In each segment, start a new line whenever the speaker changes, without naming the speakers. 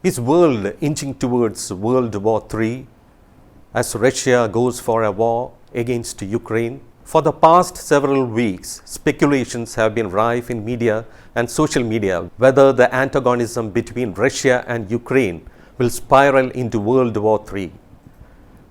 Is world inching towards World War III as Russia goes for a war against Ukraine? For the past several weeks, speculations have been rife in media and social media whether the antagonism between Russia and Ukraine will spiral into World War III.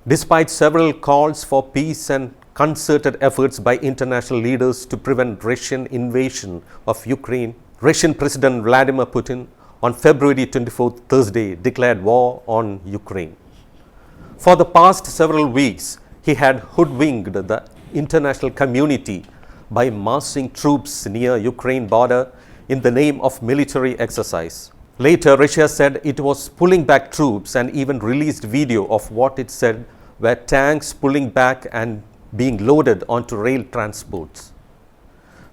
Despite several calls for peace and concerted efforts by international leaders to prevent Russian invasion of Ukraine, Russian President Vladimir Putin on February 24th, Thursday, declared war on Ukraine. For the past several weeks, he had hoodwinked the international community by massing troops near Ukraine border in the name of military exercise. Later, Russia said it was pulling back troops and even released video of what it said were tanks pulling back and being loaded onto rail transports.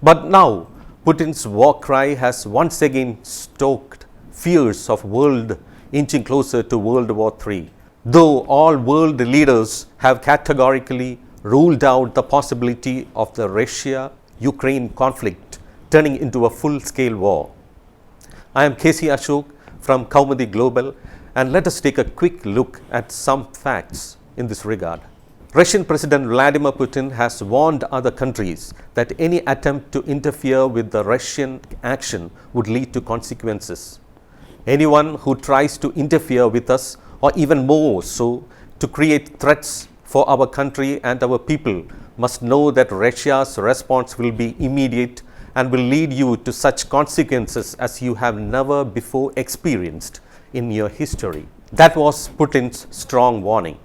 But now, Putin's war cry has once again stoked fears of world inching closer to World War III. Though all world leaders have categorically ruled out the possibility of the Russia-Ukraine conflict turning into a full-scale war. I am K C Asok from Kaumudy Global, and let us take a quick look at some facts in this regard. Russian President Vladimir Putin has warned other countries that any attempt to interfere with the Russian action would lead to consequences. Anyone who tries to interfere with us, or even more so, to create threats for our country and our people, must know that Russia's response will be immediate and will lead you to such consequences as you have never before experienced in your history. That was Putin's strong warning.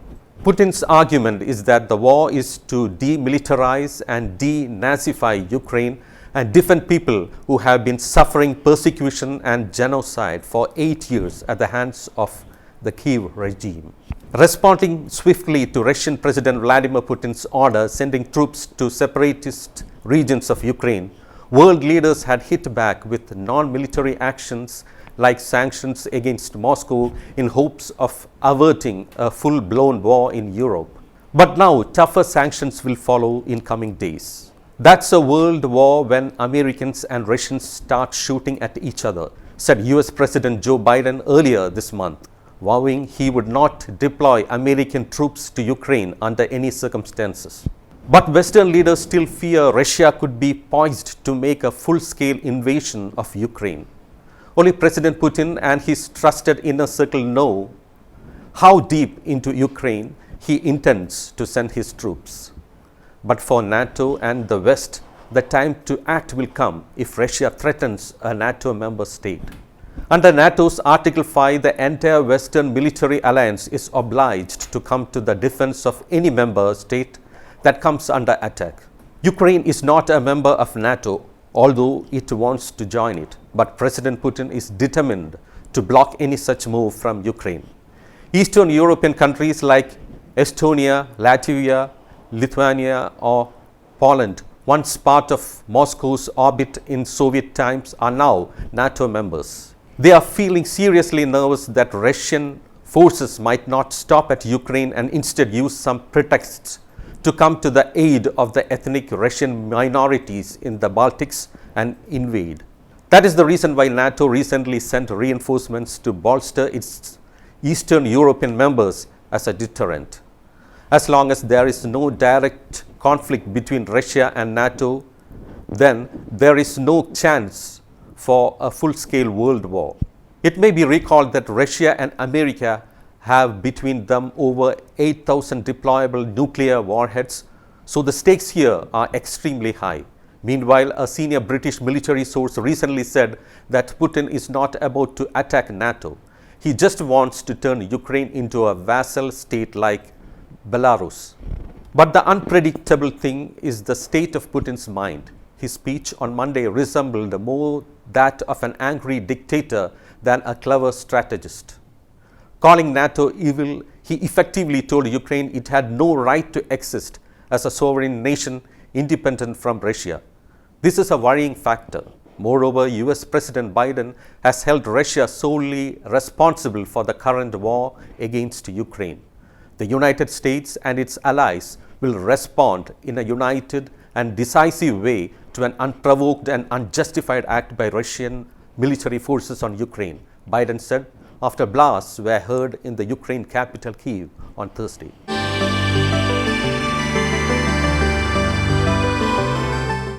Putin's argument is that the war is to demilitarize and denazify Ukraine and defend people who have been suffering persecution and genocide for 8 years at the hands of the Kiev regime. Responding swiftly to Russian President Vladimir Putin's order sending troops to separatist regions of Ukraine, world leaders had hit back with non-military actions like sanctions against Moscow in hopes of averting a full-blown war in Europe. But now tougher sanctions will follow in coming days. That's a world war when Americans and Russians start shooting at each other, said US President Joe Biden earlier this month, vowing he would not deploy American troops to Ukraine under any circumstances. But Western leaders still fear Russia could be poised to make a full-scale invasion of Ukraine. Only President Putin and his trusted inner circle know how deep into Ukraine he intends to send his troops. But for NATO and the West, the time to act will come if Russia threatens a NATO member state. Under NATO's Article 5, the entire Western military alliance is obliged to come to the defense of any member state that comes under attack. Ukraine is not a member of NATO, although it wants to join it, but President Putin is determined to block any such move from Ukraine. Eastern European countries like Estonia, Latvia, Lithuania or Poland, once part of Moscow's orbit in Soviet times, are now NATO members. They are feeling seriously nervous that Russian forces might not stop at Ukraine and instead use some pretexts to come to the aid of the ethnic Russian minorities in the Baltics and invade. That is the reason why NATO recently sent reinforcements to bolster its Eastern European members as a deterrent. As long as there is no direct conflict between Russia and NATO, then there is no chance for a full-scale world war. It may be recalled that Russia and America have between them over 8,000 deployable nuclear warheads, so the stakes here are extremely high. Meanwhile, a senior British military source recently said that Putin is not about to attack NATO. He just wants to turn Ukraine into a vassal state like Belarus. But the unpredictable thing is the state of Putin's mind. His speech on Monday resembled more that of an angry dictator than a clever strategist. Calling NATO evil, he effectively told Ukraine it had no right to exist as a sovereign nation independent from Russia. This is a worrying factor. Moreover, US President Biden has held Russia solely responsible for the current war against Ukraine. The United States and its allies will respond in a united and decisive way to an unprovoked and unjustified act by Russian military forces on Ukraine, Biden said, after blasts were heard in the Ukraine capital Kyiv on Thursday.